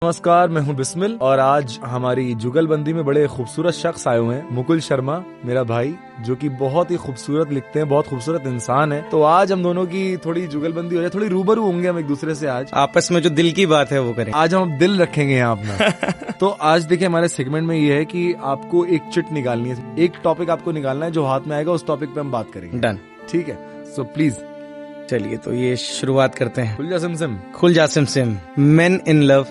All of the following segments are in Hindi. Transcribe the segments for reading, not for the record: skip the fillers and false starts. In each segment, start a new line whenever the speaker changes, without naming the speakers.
नमस्कार, मैं हूं बिस्मिल और आज हमारी जुगलबंदी में बड़े खूबसूरत शख्स आए हुए हैं। मुकुल शर्मा मेरा भाई, जो कि बहुत ही खूबसूरत लिखते हैं, बहुत खूबसूरत इंसान है। तो आज हम दोनों की थोड़ी जुगलबंदी हो जाए, थोड़ी रूबरू होंगे हम एक दूसरे से। आज
आपस में जो दिल की बात है वो करें।
आज हम दिल रखेंगे यहाँ अपना। तो आज देखिए, हमारे सेगमेंट में ये है कि आपको एक चिट निकालनी है, एक टॉपिक आपको निकालना है, जो हाथ में आएगा उस टॉपिक पे हम बात करेंगे।
डन,
ठीक है? सो प्लीज
चलिए तो ये शुरुआत करते हैं।
खुल जा सिम।
खुल जा SIM. Main in love,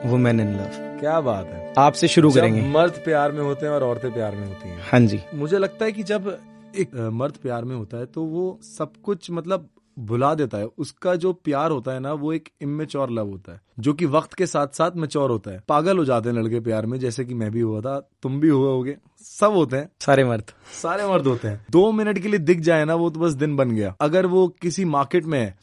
women in love.
क्या बात है।
आपसे शुरू करेंगे।
मर्द प्यार में होते हैं और औरतें प्यार में होती हैं।
हाँ जी।
मुझे लगता है कि जब एक मर्द प्यार में होता है तो वो सब कुछ मतलब भुला देता है। उसका जो प्यार होता है ना, वो एक इमेच्योर लव होता है, जो कि वक्त के साथ साथ मैच्योर होता है। पागल हो जाते हैं लड़के प्यार में, जैसे कि मैं भी हुआ था, तुम भी हुए होगे, सब होते हैं। सारे मर्द होते हैं। 2 मिनट के लिए दिख जाए ना, वो तो बस दिन बन गया। अगर वो किसी मार्केट में है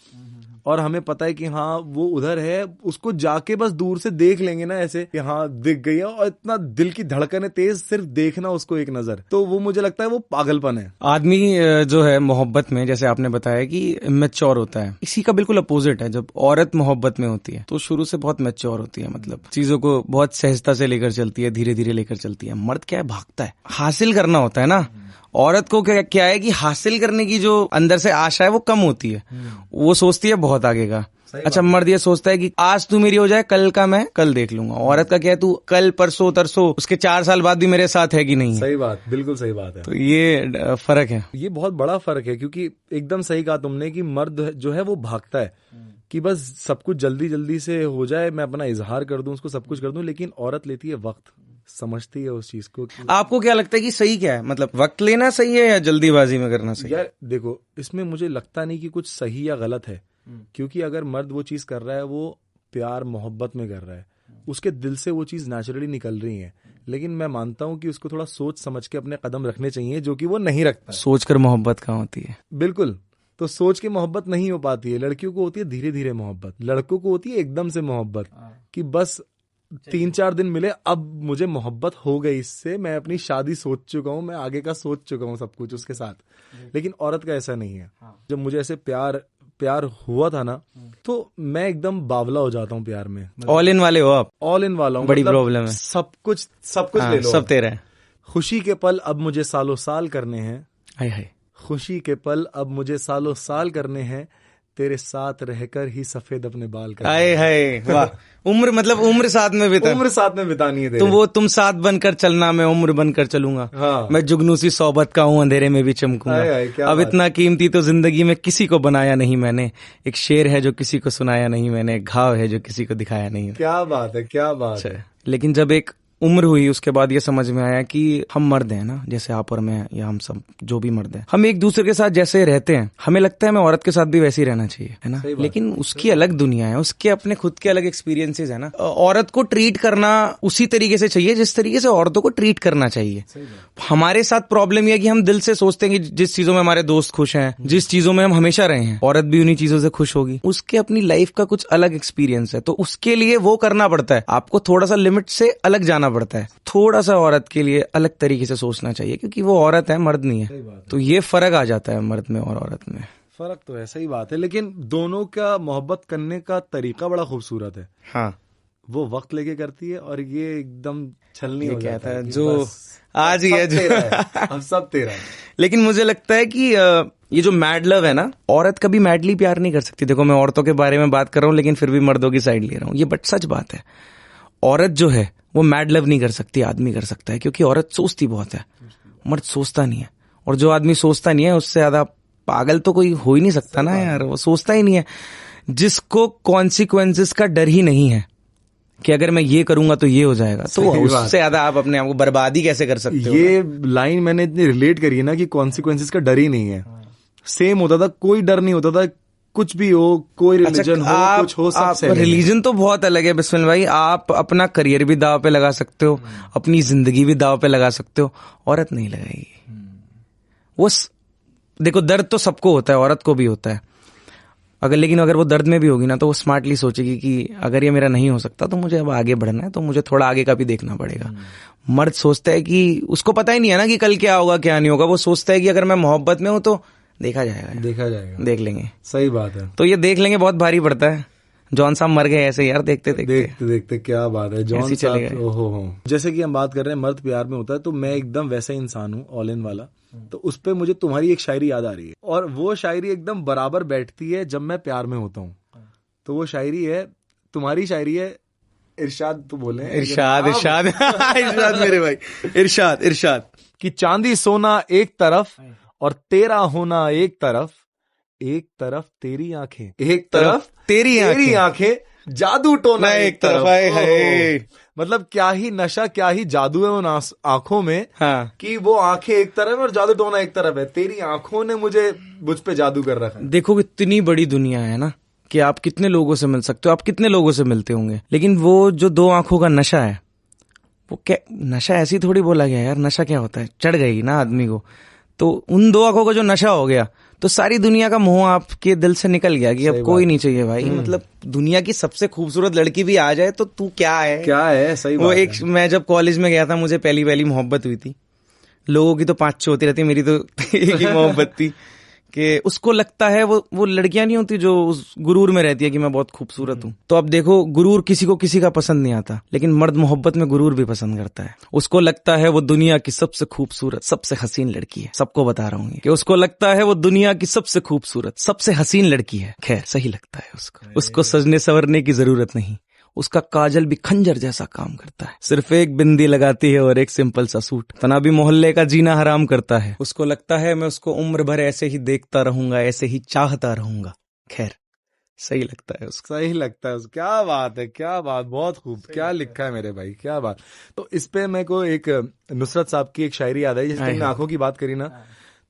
और हमें पता है कि हाँ वो उधर है, उसको जाके बस दूर से देख लेंगे ना, ऐसे कि हाँ दिख गई है, और इतना दिल की धड़कन है तेज, सिर्फ देखना उसको एक नजर, तो वो मुझे लगता है वो पागलपन है।
आदमी जो है मोहब्बत में, जैसे आपने बताया कि मैच्योर होता है, इसी का बिल्कुल अपोजिट है। जब औरत मोहब्बत में होती है तो शुरू से बहुत मैच्योर होती है, मतलब चीजों को बहुत सहजता से लेकर चलती है, धीरे धीरे लेकर चलती है। मर्द क्या है, भागता है, हासिल करना होता है ना। औरत को क्या है कि हासिल करने की जो अंदर से आशा है वो कम होती है, वो सोचती है बहुत आगे का। अच्छा, मर्द ये सोचता है कि आज तू मेरी हो जाए, कल का मैं कल देख लूंगा। औरत का क्या है, तू कल परसों तरसों, उसके 4 साल बाद भी मेरे साथ है कि नहीं।
सही बात, बिल्कुल सही बात है।
तो ये फर्क है,
ये बहुत बड़ा फर्क है, क्योंकि एकदम सही कहा तुमने कि मर्द जो है वो भागता है कि बस सब कुछ जल्दी जल्दी से हो जाए, मैं अपना इजहार कर दूं, उसको सब कुछ कर दूं। लेकिन औरत लेती है वक्त, समझती है उस चीज को।
आपको क्या लगता है कि सही क्या है, मतलब वक्त लेना सही है या जल्दीबाजी में करना सही है?
यार देखो, इसमें मुझे लगता नहीं कि कुछ सही या गलत है, क्योंकि अगर मर्द वो चीज कर रहा है, वो प्यार मोहब्बत में कर रहा है, उसके दिल से वो चीज नेचुरली निकल रही है। लेकिन मैं मानता हूं कि उसको थोड़ा सोच समझ के अपने कदम रखने चाहिए, जो कि वो नहीं रखता।
सोचकर मोहब्बत कहाँ होती है?
बिल्कुल। तो सोच के मोहब्बत नहीं हो पाती है। लड़कियों को होती है धीरे धीरे मोहब्बत, लड़कों को होती है एकदम से मोहब्बत, कि बस 3-4 दिन मिले, अब मुझे मोहब्बत हो गई इससे, मैं अपनी शादी सोच चुका हूँ, मैं आगे का सोच चुका हूँ, सब कुछ उसके साथ। लेकिन औरत का ऐसा नहीं है। जब मुझे ऐसे प्यार हुआ था ना, तो मैं एकदम बावला हो जाता हूँ प्यार में।
ऑल इन वाले हो आप?
ऑल इन वाला हूँ।
बड़ी प्रॉब्लम है।
सब कुछ ले लो,
सब तेरा है।
खुशी के पल अब मुझे सालों साल करने हैं।
हाय हाय।
खुशी के पल अब मुझे सालों साल करने हैं, तेरे साथ रहकर ही सफेद अपने बाल करने।
हाय हाय, वाह। उम्र साथ में
बितानी है।
तो वो तुम साथ बनकर चलना, मैं उम्र बनकर चलूंगा।
हाँ।
मैं जुगनू सी सोबत का हूँ, अंधेरे में भी चमकूंगा। अब इतना कीमती तो जिंदगी में किसी को बनाया नहीं मैंने। एक शेर है जो किसी को सुनाया नहीं मैंने, एक घाव है जो किसी को दिखाया नहीं।
क्या बात है, क्या बात है।
लेकिन जब एक उम्र हुई, उसके बाद ये समझ में आया कि हम मर्द हैं ना, जैसे आप और मैं, या हम सब जो भी मर्द हैं, हम एक दूसरे के साथ जैसे रहते हैं, हमें लगता है हमें औरत के साथ भी वैसे ही रहना चाहिए, है ना। लेकिन उसकी अलग दुनिया है, उसके अपने खुद के अलग एक्सपीरियंसेस है ना। औरत को ट्रीट करना उसी तरीके से चाहिए जिस तरीके से औरतों को ट्रीट करना चाहिए। हमारे साथ प्रॉब्लम यह है कि हम दिल से सोचते हैं कि जिस चीजों में हमारे दोस्त खुश हैं, जिस चीजों में हम हमेशा रहे हैं, औरत भी उन्हीं चीजों से खुश होगी। उसके अपनी लाइफ का कुछ अलग एक्सपीरियंस है, तो उसके लिए वो करना पड़ता है। आपको थोड़ा सा लिमिट से अलग जाना पड़ता है, थोड़ा सा औरत के लिए अलग तरीके से सोचना चाहिए, क्योंकि वो औरत है, मर्द नहीं है। तो ये फर्क आ जाता है मर्द में और औरत में।
फर्क तो है, सही बात है। लेकिन दोनों का मोहब्बत करने का तरीका बड़ा खूबसूरत है।
हाँ,
वो वक्त लेके करती है और ये एकदम छलनी हो जाता है,
जो आज ही है,
हम सब तेरा है।
लेकिन मुझे लगता है कि ये जो मैड लव है ना, औरत कभी मैडली प्यार नहीं कर सकती। देखो, मैं औरतों के बारे में बात कर रहा हूँ, लेकिन फिर भी मर्दों की साइड ले रहा हूँ, ये बट सच बात है। औरत जो है वो मैड लव नहीं कर सकती, आदमी कर सकता है, क्योंकि औरत सोचती बहुत है, मर्द सोचता नहीं है। और जो आदमी सोचता नहीं है, उससे ज्यादा पागल तो कोई हो ही नहीं सकता ना यार। वो सोचता ही नहीं है, जिसको कॉन्सिक्वेंसेस का डर ही नहीं है कि अगर मैं ये करूंगा तो ये हो जाएगा, तो उससे ज्यादा आप अपने आप को बर्बादी कैसे कर सकते हो।
ये लाइन मैंने इतनी रिलेट करी है ना कि कॉन्सिक्वेंसेस का डर ही नहीं है। सेम होता था, कोई डर नहीं होता था, कुछ भी हो, कोई रिलीजन हो, कुछ हो, सबसे।
रिलीजन तो बहुत अलग है बिस्मिल भाई। आप अपना करियर भी दाव पे लगा सकते हो, अपनी जिंदगी भी दाव पे लगा सकते हो, औरत नहीं लगाएगी। वो देखो, दर्द तो सबको होता है, औरत को भी होता है। लेकिन अगर वो दर्द में भी होगी ना, तो वो स्मार्टली सोचेगी कि अगर ये मेरा नहीं हो सकता तो मुझे अब आगे बढ़ना है, तो मुझे थोड़ा आगे का भी देखना पड़ेगा। मर्द सोचता है कि उसको पता ही नहीं है ना कि कल क्या होगा क्या नहीं होगा। वो सोचता है कि अगर मैं मोहब्बत में हूं तो देखा जाएगा,
देख लेंगे।
सही बात है।
तो ये देख लेंगे बहुत भारी पड़ता है।
जॉन साहब मर गए ऐसे यार, देखते
देखते क्या बात है जॉन साहब। ओहो, जैसे कि हम बात कर रहे हैं मर्द प्यार में होता है, तो मैं एकदम वैसा इंसान हूँ, ऑल इन वाला। तो उस पे मुझे तुम्हारी एक शायरी याद आ रही है, और वो शायरी एकदम बराबर बैठती है जब मैं प्यार में होता हूँ। तो वो शायरी है, तुम्हारी शायरी है, इरशाद तो बोले,
इरशाद इरशाद इरशाद मेरे भाई, इरशाद इरशाद
कि चांदी सोना एक तरफ और तेरा होना एक तरफ, एक तरफ तेरी आंखें, एक तरफ तेरी आंखें, जादू टोना एक तरफ।
है
मतलब क्या ही नशा, क्या ही जादू है उन आंखों में।
हाँ,
कि वो आंखें एक तरफ है और जादू टोना एक तरफ है। तेरी आंखों ने मुझ पे जादू कर रखा है।
देखो कितनी बड़ी दुनिया है ना, कि आप कितने लोगों से मिल सकते हो, आप कितने लोगों से मिलते होंगे, लेकिन वो जो दो आंखों का नशा है, वो क्या नशा, ऐसी थोड़ी बोला गया यार, नशा क्या होता है, चढ़ गई ना आदमी को। तो उन दो आंखों का जो नशा हो गया, तो सारी दुनिया का मोह आपके दिल से निकल गया कि अब कोई नहीं चाहिए भाई। मतलब दुनिया की सबसे खूबसूरत लड़की भी आ जाए तो तू क्या है।
सही
वो
बात
एक
है।
मैं जब कॉलेज में गया था, मुझे पहली मोहब्बत हुई थी। लोगों की तो 5-6 होती रहती, मेरी तो एक ही मोहब्बत थी। कि उसको लगता है वो लड़कियां नहीं होती जो उस गुरूर में रहती है कि मैं बहुत खूबसूरत हूँ। तो अब देखो, गुरूर किसी को किसी का पसंद नहीं आता, लेकिन मर्द मोहब्बत में गुरूर भी पसंद करता है। उसको लगता है वो दुनिया की सबसे खूबसूरत, सबसे हसीन लड़की है। सबको बता रहा हूँ कि उसको लगता है वो दुनिया की सबसे खूबसूरत, सबसे हसीन लड़की है। खैर, सही लगता है उसको सजने संवरने की जरूरत नहीं। उसका काजल भी खंजर जैसा काम करता है। सिर्फ एक बिंदी लगाती है और एक सिंपल सा सूट, तना भी मोहल्ले का जीना हराम करता है। उसको लगता है मैं उसको उम्र भर ऐसे ही देखता रहूंगा, ऐसे ही चाहता रहूंगा। खैर, सही लगता है उसको,
सही लगता है उसको। क्या बात है, क्या बात, बहुत खूब, क्या लिखा है मेरे भाई, क्या बात। तो इस पे मेरे को एक नुसरत साहब की एक शायरी याद आई, जैसे तुमने आंखों की बात करी ना,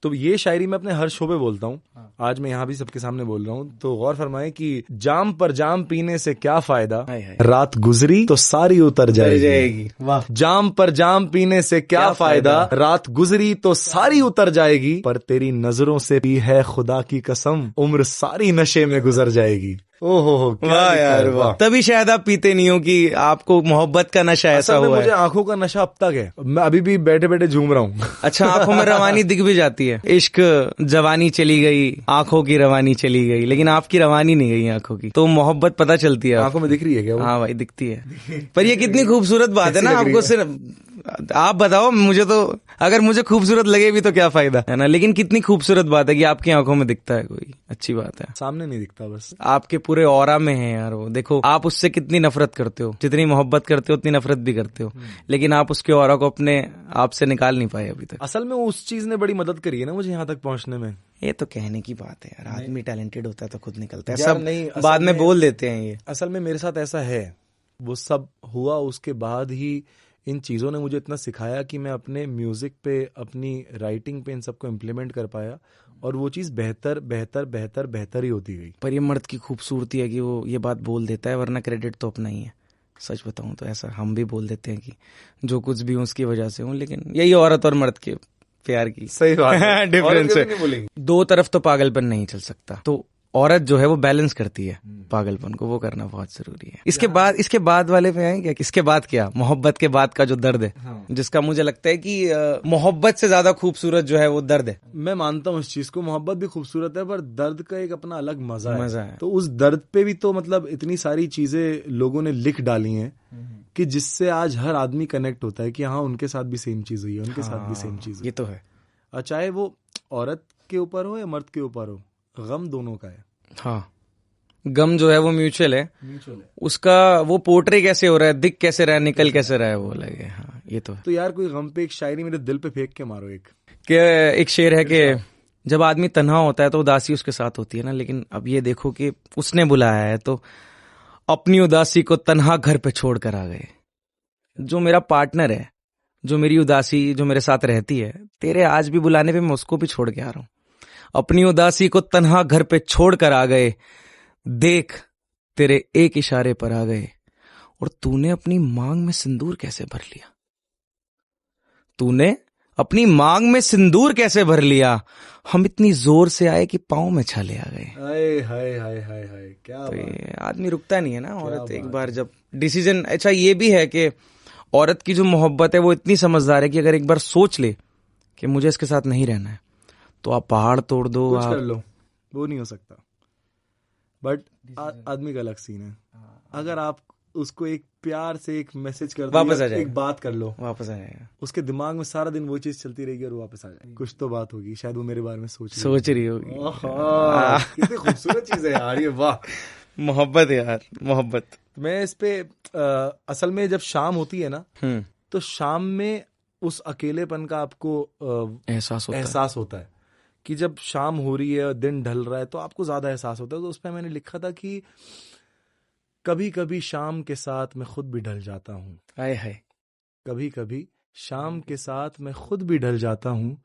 तो ये शायरी मैं अपने हर शो पे बोलता हूँ। आज मैं यहाँ भी सबके सामने बोल रहा हूँ। तो गौर फरमाए कि जाम पर जाम पीने से क्या फायदा, रात गुजरी तो सारी उतर जाएगी। वाह। जाम पर जाम पीने से क्या फायदा, रात गुजरी तो सारी उतर जाएगी, पर तेरी नजरों से भी है खुदा की कसम, उम्र सारी नशे में गुजर जाएगी। ओहो,
वाह यार वाह। तभी शायद आप पीते नहीं हो कि आपको मोहब्बत का नशा ऐसा हुआ है।
मुझे आंखों का नशा अब तक है, मैं अभी भी बैठे बैठे झूम रहा हूँ।
अच्छा, आंखों में रवानी दिख भी जाती है। इश्क जवानी चली गई, आंखों की रवानी चली गई, लेकिन आपकी रवानी नहीं गई आंखों की, तो मोहब्बत पता चलती है।
आंखों में दिख रही है क्या वो?
हाँ भाई, दिखती है। पर ये कितनी खूबसूरत बात है ना। आपको सिर्फ आप बताओ, मुझे तो अगर मुझे खूबसूरत लगे भी तो क्या फायदा है ना, लेकिन कितनी खूबसूरत बात है कि आपकी आंखों में दिखता है कोई, अच्छी बात है।
सामने नहीं दिखता, बस
आपके पूरे ऑरा में है यार वो। देखो, आप उससे कितनी नफरत करते हो, जितनी मोहब्बत करते हो उतनी नफरत भी करते हो, लेकिन आप उसके ऑरा को अपने आप से निकाल नहीं पाए अभी तक।
असल में उस चीज ने बड़ी मदद करी है ना मुझे यहाँ तक पहुंचने में।
ये तो कहने की बात है यार, आदमी टैलेंटेड होता है तो खुद निकलता है, सब नहीं बाद में बोल देते हैं। ये
असल में मेरे साथ ऐसा है, वो सब हुआ उसके बाद ही इन चीज़ों ने मुझे इतना सिखाया कि मैं अपने म्यूजिक पे, अपनी राइटिंग पे इन सबको इम्प्लीमेंट कर पाया, और वो चीज़ बेहतर बेहतर बेहतर बेहतर ही होती गई।
पर ये मर्द की खूबसूरती है कि वो ये बात बोल देता है, वरना क्रेडिट तो अपना ही है। सच बताऊं तो ऐसा हम भी बोल देते हैं कि जो कुछ भी हूं उसकी वजह से हूं, लेकिन यही औरत और मर्द के प्यार की
सही बात है।
डिफरेंस है। दो तरफ तो पागलपन नहीं चल सकता, तो औरत जो है वो बैलेंस करती है पागलपन को, वो करना बहुत जरूरी है। इसके बाद वाले पे आए क्या, इसके बाद क्या, मोहब्बत के बाद का जो दर्द है, जिसका मुझे लगता है कि मोहब्बत से ज्यादा खूबसूरत जो है वो दर्द है।
मैं मानता हूँ इस चीज को, मोहब्बत भी खूबसूरत है, पर दर्द का एक अपना अलग मजा है। तो उस दर्द पे भी तो मतलब इतनी सारी चीजें लोगों ने लिख डाली हैं कि जिससे आज हर आदमी कनेक्ट होता है कि हाँ, उनके साथ भी सेम चीज हुई है, उनके साथ भी सेम चीज।
ये तो है,
चाहे वो औरत के ऊपर हो या मर्द के ऊपर हो, गम दोनों का है।
हाँ, गम जो है वो म्यूचुअल है। उसका वो पोर्ट्रे कैसे हो रहा है, दिख कैसे रहा है, निकल कैसे रहा है, वो लगे। हाँ, ये तो है।
तो यार कोई गम पे एक शायरी मेरे दिल पे फेंक के मारो।
एक शेर है कि जब आदमी तन्हा होता है तो उदासी उसके साथ होती है ना, लेकिन अब ये देखो कि उसने बुलाया है तो अपनी उदासी को तन्हा घर पे छोड़ कर आ गए। जो मेरा पार्टनर है, जो मेरी उदासी जो मेरे साथ रहती है, तेरे आज भी बुलाने पे मैं उसको भी छोड़ के आ रहा हूं। अपनी उदासी को तन्हा घर पे छोड़ कर आ गए, देख तेरे एक इशारे पर आ गए, और तूने अपनी मांग में सिंदूर कैसे भर लिया, तूने अपनी मांग में सिंदूर कैसे भर लिया, हम इतनी जोर से आए कि पांव में छाले आ गए।
हाय हाय हाय हाय हाय, क्या
तो ये आदमी रुकता नहीं है ना। औरत एक बार जब डिसीजन, अच्छा ये भी है कि औरत की जो मोहब्बत है वो इतनी समझदार है कि अगर एक बार सोच ले कि मुझे इसके साथ नहीं रहना है, तो आप पहाड़ तोड़ दो,
कुछ कर लो, वो नहीं हो सकता। बट आदमी का अलग सीन है। अगर आप उसको एक प्यार से एक मैसेज कर दो,
वापस आ जाएगा,
एक बात कर लो,
वापस आ जाएगा।
उसके दिमाग में सारा दिन वो चीज चलती रहेगी और वो वापस आ जाएगी। कुछ तो बात होगी, शायद वो मेरे बारे में सोच
रही होगी।
कितनी खूबसूरत चीज है यार ये, वाह।
मोहब्बत यार, मोहब्बत।
मैं इस पे असल में जब शाम होती है ना, तो शाम में उस अकेलेपन का आपको एहसास होता है कि जब शाम हो रही है, दिन ढल रहा है, तो आपको ज्यादा एहसास होता है। तो उस पर मैंने लिखा था कि कभी कभी शाम के साथ मैं खुद भी ढल जाता हूँ,
हाय हाय,
कभी कभी शाम के साथ मैं खुद भी ढल जाता हूँ,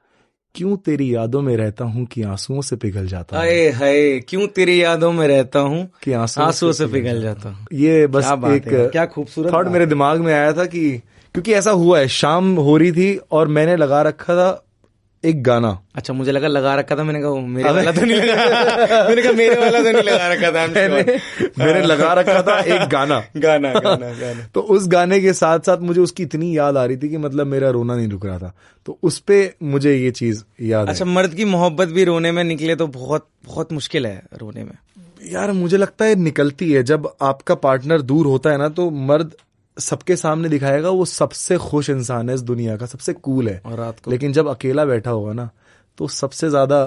क्यों तेरी यादों में रहता हूँ कि आंसुओं से पिघल जाता हूँ।
हाय हाय, क्यों तेरी यादों में रहता हूँ
कि
आंसुओं से पिघल जाता हूँ।
ये बस एक
क्या खूबसूरत
थॉट मेरे दिमाग में आया था कि क्योंकि ऐसा हुआ है, शाम हो रही थी और मैंने लगा रखा था एक गाना।
अच्छा, मुझे लगा रखा था, मैंने कहा मेरे वाला तो नहीं लगा मैंने कहा मेरे वाला तो नहीं लगा रखा था।
मैंने लगा रखा था एक गाना। तो उस गाने के साथ साथ मुझे उसकी इतनी याद आ रही थी कि मतलब मेरा रोना नहीं रुक रहा था, तो उस पे मुझे ये चीज याद है।
अच्छा, मर्द की मोहब्बत भी रोने में निकले तो बहुत बहुत मुश्किल है रोने में
यार। मुझे लगता है निकलती है जब आपका पार्टनर दूर होता है ना, तो मर्द सबके सामने दिखाएगा वो सबसे खुश इंसान है इस दुनिया का, सबसे कूल है,
और रात को
लेकिन जब अकेला बैठा होगा ना, तो सबसे ज्यादा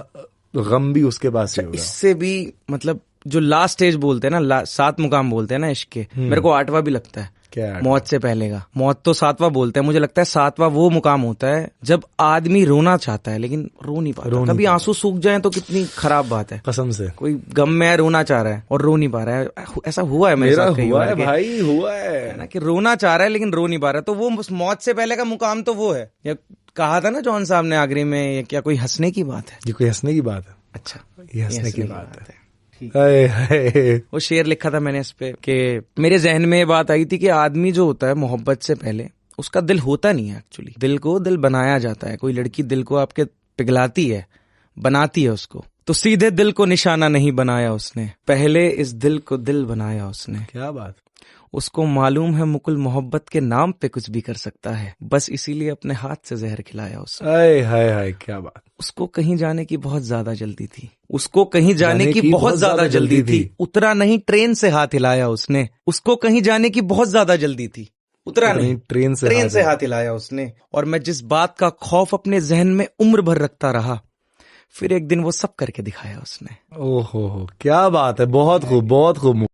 गम भी उसके पास ही होगा।
इससे भी मतलब जो लास्ट स्टेज बोलते हैं ना, 7 मुकाम बोलते हैं ना इश्क के, मेरे को 8वां भी लगता है।
क्या?
मौत से पहले का। मौत तो 7वां बोलते हैं, मुझे लगता है 7वां वो मुकाम होता है जब आदमी रोना चाहता है लेकिन रो नहीं पाता। कभी आंसू सूख जाएं तो कितनी खराब बात है।
कसम से
कोई गम में रोना चाह रहा है और रो नहीं पा रहा है, ऐसा हुआ है मेरे साथ कई बार।
भाई हुआ है
ना कि रोना चाह रहा है लेकिन रो नहीं पा रहा है, तो वो मौत से पहले का मुकाम तो वो है। या कहा था ना जॉन साहब ने आखिरी में, क्या कोई हंसने की बात है?
ये कोई हंसने की बात है?
अच्छा,
ये हंसने की बात है।
वो शेर लिखा था मैंने इस पे कि मेरे जहन में ये बात आई थी कि आदमी जो होता है मोहब्बत से पहले उसका दिल होता नहीं है एक्चुअली, दिल को दिल बनाया जाता है। कोई लड़की दिल को आपके पिघलाती है, बनाती है उसको, तो सीधे दिल को निशाना नहीं बनाया उसने, पहले इस दिल को दिल बनाया उसने।
क्या बात।
उसको मालूम है मुकुल मोहब्बत के नाम पे कुछ भी कर सकता है, बस इसीलिए अपने हाथ से जहर खिलाया उसने।
हाय हाय हाय, क्या बात।
उसको कहीं जाने की बहुत ज्यादा जल्दी थी, उसको कहीं जाने की बहुत ज्यादा जल्दी थी, उतरा नहीं ट्रेन से हाथ हिलाया उसने। उसको कहीं जाने की बहुत ज्यादा जल्दी थी, उतरा नहीं ट्रेन से हाथ हिलाया उसने। और मैं जिस बात का खौफ अपने जहन में उम्र भर रखता रहा, फिर एक दिन वो सब करके दिखाया उसने।
ओहो, क्या बात है, बहुत खूब, बहुत खूब।